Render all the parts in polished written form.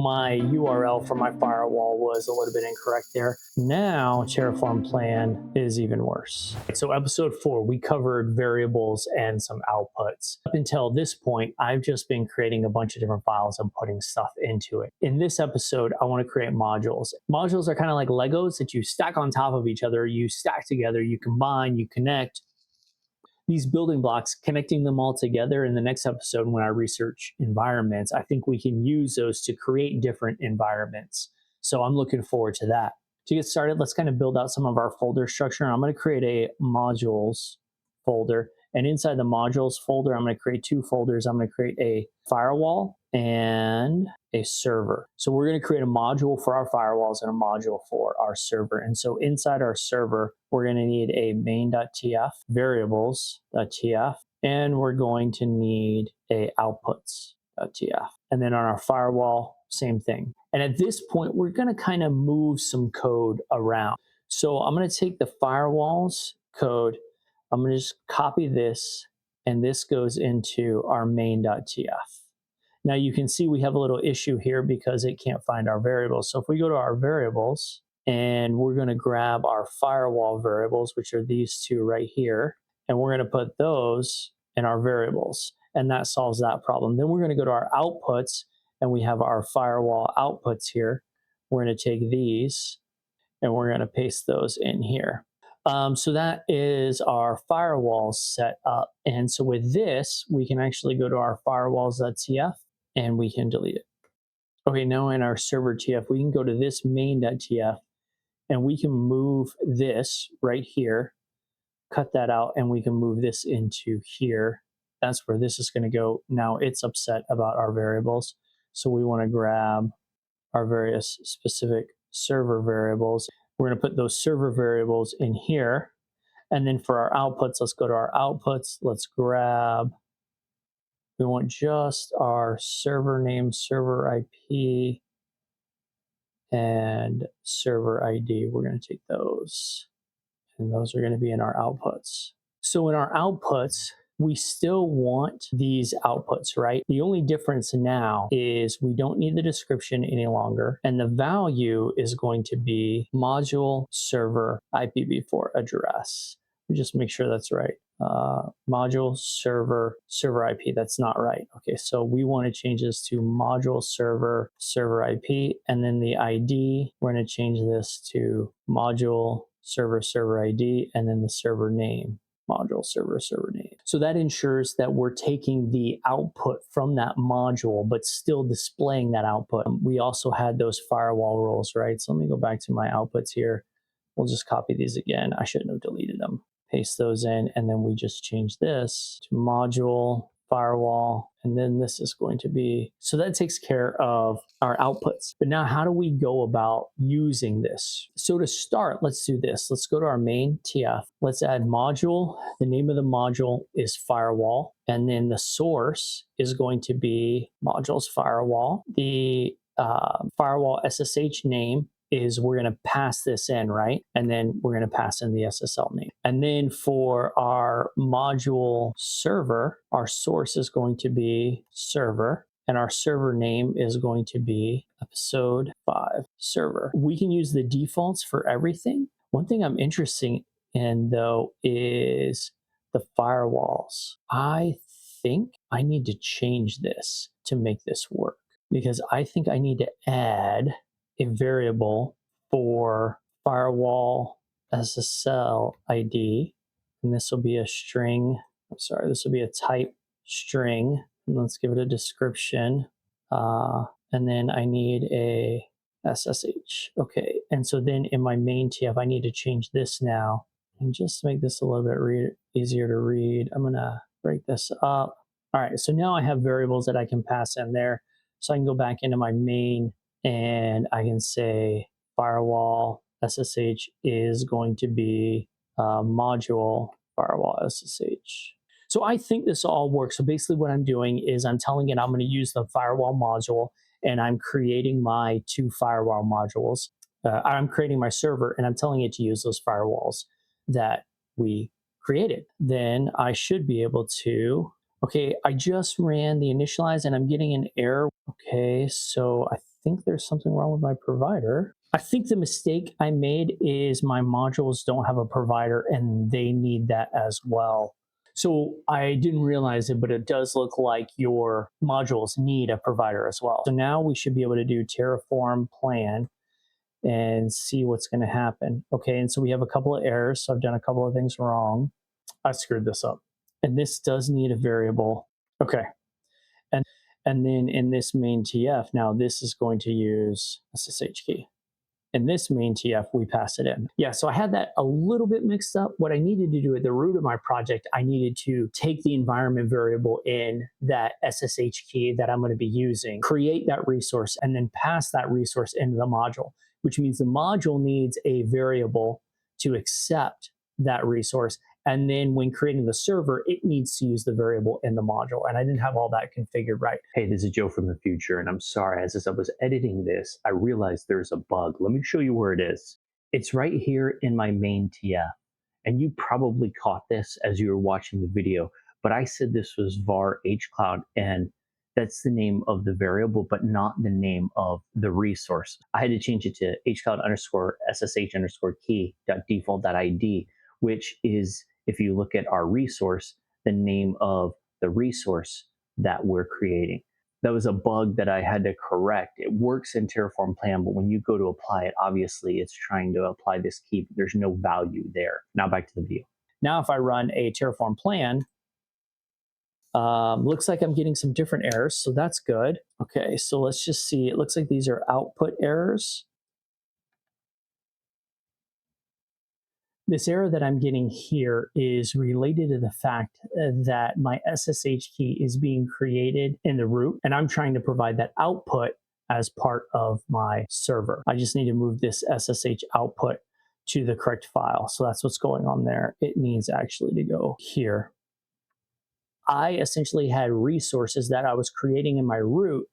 My URL for my firewall was a little bit incorrect there. Now Terraform plan is even worse. So episode 4, we covered variables and some outputs. Up until this point, I've just been creating a bunch of different files and putting stuff into it. In this episode, I want to create modules. Modules are kind of like Legos that you stack on top of each other. You stack together, you combine, you connect. These building blocks, connecting them all together in the next episode when I research environments, I think we can use those to create different environments. So I'm looking forward to that. To get started, let's kind of build out some of our folder structure. I'm going to create a modules folder. And inside the modules folder, I'm going to create 2 folders. I'm going to create a firewall and a server. So we're going to create a module for our firewalls and a module for our server. And so inside our server, we're going to need a main.tf, variables.tf, and we're going to need a outputs.tf. And then on our firewall, same thing. And at this point, we're going to kind of move some code around. So I'm going to take the firewalls code, I'm going to just copy this, and this goes into our main.tf. Now you can see we have a little issue here because it can't find our variables. So if we go to our variables, and we're going to grab our firewall variables, which are these 2 right here, and we're going to put those in our variables, and that solves that problem. Then we're going to go to our outputs, and we have our firewall outputs here. We're going to take these, and we're going to paste those in here. So that is our firewalls set up. And so with this, we can actually go to our firewalls.tf and we can delete it. Okay, now in our server TF, we can go to this main.tf and we can move this right here, cut that out, and we can move this into here. That's where this is going to go. Now it's upset about our variables. So we want to grab our various specific server variables. We're going to put those server variables in here. And then for our outputs, let's go to our outputs. Let's grab, we want just our server name, server IP, and server ID. We're going to take those, and those are going to be in our outputs. So in our outputs, we still want these outputs, right? The only difference now is we don't need the description any longer, and the value is going to be module server IPv4 address. Just make sure that's right. Module server IP, that's not right. Okay, so we want to change this to module server IP, and then the ID, we're going to change this to module server ID, and then the server name, module server name. So that ensures that we're taking the output from that module, but still displaying that output. We also had those firewall rules, right? So let me go back to my outputs here. We'll just copy these again. I shouldn't have deleted them. Paste those in, and then we just change this to module firewall, and then this is going to be, so that takes care of our outputs. But now how do we go about using this? So to start, let's do this. Let's go to our main TF. Let's add module. The name of the module is firewall, and then the source is going to be modules firewall. The firewall SSH name is we're going to pass this in, right? And then we're going to pass in the SSL name. And then for our module server, our source is going to be server, and our server name is going to be episode 5 server. We can use the defaults for everything. One thing I'm interested in though is the firewalls. I think I need to change this to make this work, because I think I need to add a variable for firewall SSL ID, and this will be a string. This will be a type string, and let's give it a description. And then I need a SSH. Okay, and so then in my main TF, I need to change this now, and just to make this a little bit easier to read, I'm gonna break this up. All right, so now I have variables that I can pass in there. So I can go back into my main, and I can say firewall SSH is going to be module firewall SSH. So I think this all works. So basically what I'm doing is I'm telling it I'm going to use the firewall module, and I'm creating my 2 firewall modules. I'm creating my server, and I'm telling it to use those firewalls that we created. Then I should be able to, okay, I just ran the initialize and I'm getting an error. Okay, so I think there's something wrong with my provider. I think the mistake I made is my modules don't have a provider and they need that as well. So I didn't realize it, but it does look like your modules need a provider as well. So now we should be able to do Terraform plan and see what's going to happen. Okay, and so we have a couple of errors. So I've done a couple of things wrong. I screwed this up. And this does need a variable. Okay. And then in this main TF, now this is going to use SSH key. In this main TF, we pass it in. Yeah, so I had that a little bit mixed up. What I needed to do at the root of my project, I needed to take the environment variable in that SSH key that I'm going to be using, create that resource, and then pass that resource into the module, which means the module needs a variable to accept that resource. And then when creating the server, it needs to use the variable in the module. And I didn't have all that configured right. Hey, this is Joe from the future, and I'm sorry, as I was editing this, I realized there's a bug. Let me show you where it is. It's right here in my main TF. And you probably caught this as you were watching the video, but I said this was var hcloud, and that's the name of the variable, but not the name of the resource. I had to change it to hcloud underscore ssh underscore key dot default dot id, which is, if you look at our resource, the name of the resource that we're creating. That was a bug that I had to correct. It works in Terraform plan, but when you go to apply it, obviously it's trying to apply this key, but there's no value there. Now back to the video. Now if I run a Terraform plan, looks like I'm getting some different errors, so that's good. Okay, so let's just see. It looks like these are output errors. This error that I'm getting here is related to the fact that my SSH key is being created in the root, and I'm trying to provide that output as part of my server. I just need to move this SSH output to the correct file. So that's what's going on there. It needs actually to go here. I essentially had resources that I was creating in my root,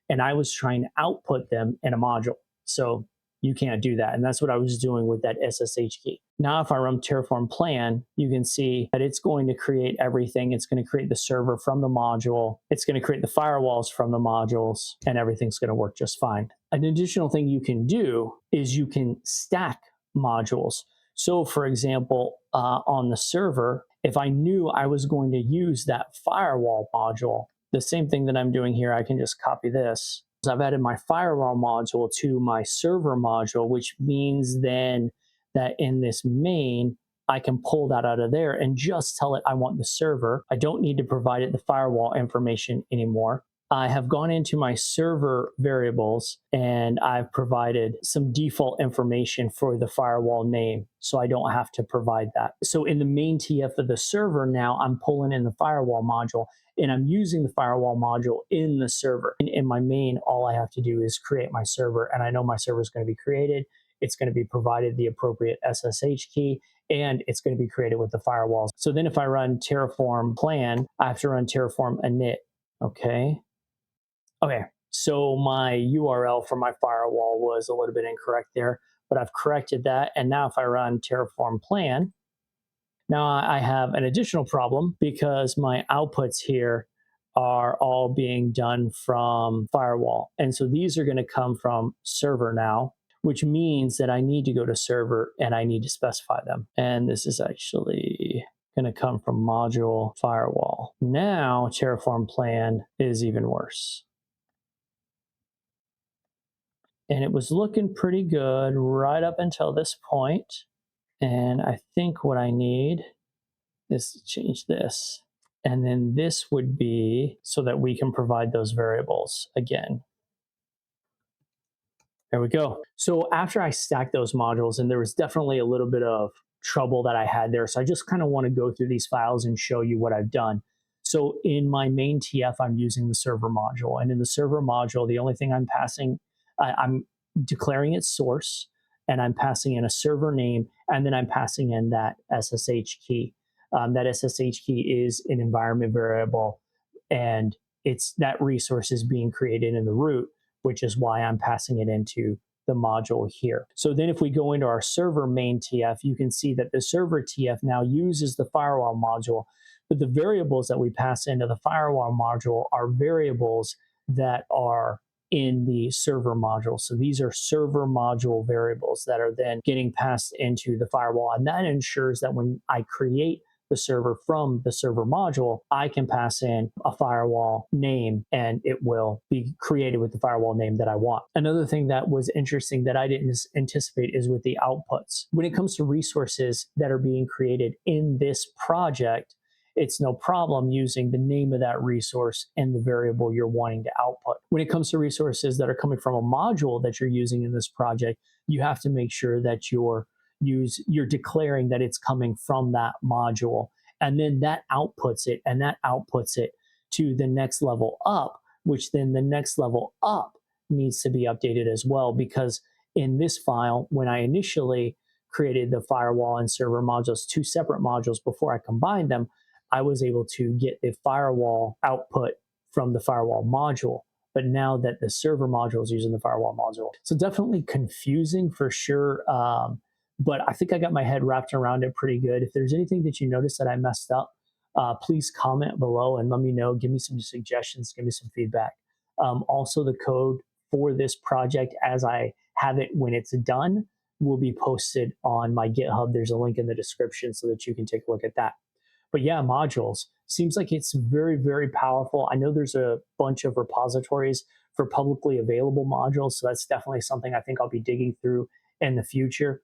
and I was trying to output them in a module. So you can't do that. And that's what I was doing with that SSH key. Now, if I run Terraform plan, you can see that it's going to create everything. It's going to create the server from the module. It's going to create the firewalls from the modules, and everything's going to work just fine. An additional thing you can do is you can stack modules. So for example, on the server, if I knew I was going to use that firewall module, the same thing that I'm doing here, I can just copy this. I've added my firewall module to my server module, which means then that in this main, I can pull that out of there and just tell it I want the server. I don't need to provide it the firewall information anymore. I have gone into my server variables and I've provided some default information for the firewall name, so I don't have to provide that. So in the main TF of the server now, I'm pulling in the firewall module and I'm using the firewall module in the server. In my main, all I have to do is create my server, and I know my server is going to be created. It's going to be provided the appropriate SSH key, and it's going to be created with the firewalls. So then if I run Terraform plan, I have to run Terraform init. Okay, so my URL for my firewall was a little bit incorrect there, but I've corrected that. And now if I run Terraform plan, now I have an additional problem because my outputs here are all being done from firewall. And so these are going to come from server now, which means that I need to go to server and I need to specify them. And this is actually going to come from module firewall. Now Terraform plan is even worse. And it was looking pretty good right up until this point. And I think what I need is to change this. And then this would be so that we can provide those variables again. There we go. So after I stacked those modules, and there was definitely a little bit of trouble that I had there. So I just kind of want to go through these files and show you what I've done. So in my main TF, I'm using the server module. And in the server module, the only thing I'm passing, I'm declaring its source, and I'm passing in a server name, and then I'm passing in that SSH key. That SSH key is an environment variable, and it's that resource is being created in the root, which is why I'm passing it into the module here. So then if we go into our server main TF, you can see that the server TF now uses the firewall module, but the variables that we pass into the firewall module are variables that are in the server module. So these are server module variables that are then getting passed into the firewall. And that ensures that when I create the server from the server module, I can pass in a firewall name and it will be created with the firewall name that I want. Another thing that was interesting that I didn't anticipate is with the outputs. When it comes to resources that are being created in this project, it's no problem using the name of that resource and the variable you're wanting to output. When it comes to resources that are coming from a module that you're using in this project, you have to make sure that you're declaring that it's coming from that module, and then that outputs it, and that outputs it to the next level up, which then the next level up needs to be updated as well, because in this file, when I initially created the firewall and server modules, two separate modules before I combined them, I was able to get the firewall output from the firewall module. But now that the server module is using the firewall module, so definitely confusing for sure. But I think I got my head wrapped around it pretty good. If there's anything that you notice that I messed up, please comment below and let me know. Give me some suggestions, give me some feedback. Also, the code for this project, as I have it when it's done, will be posted on my GitHub. There's a link in the description so that you can take a look at that. But yeah, modules seems like it's very, very powerful. I know there's a bunch of repositories for publicly available modules, so that's definitely something I think I'll be digging through in the future.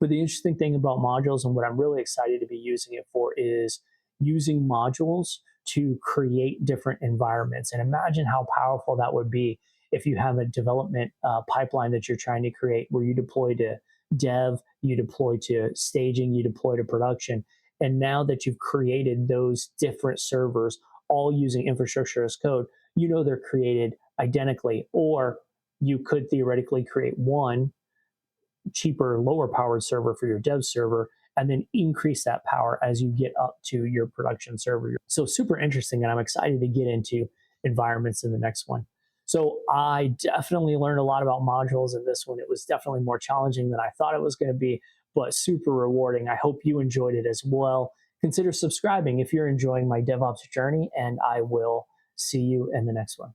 But the interesting thing about modules and what I'm really excited to be using it for is using modules to create different environments. And imagine how powerful that would be if you have a development pipeline that you're trying to create where you deploy to dev, you deploy to staging, you deploy to production. And now that you've created those different servers, all using infrastructure as code, you know they're created identically, or you could theoretically create one cheaper, lower powered server for your dev server, and then increase that power as you get up to your production server. So super interesting, and I'm excited to get into environments in the next one. So I definitely learned a lot about modules in this one. It was definitely more challenging than I thought it was going to be, but super rewarding. I hope you enjoyed it as well. Consider subscribing if you're enjoying my DevOps journey, and I will see you in the next one.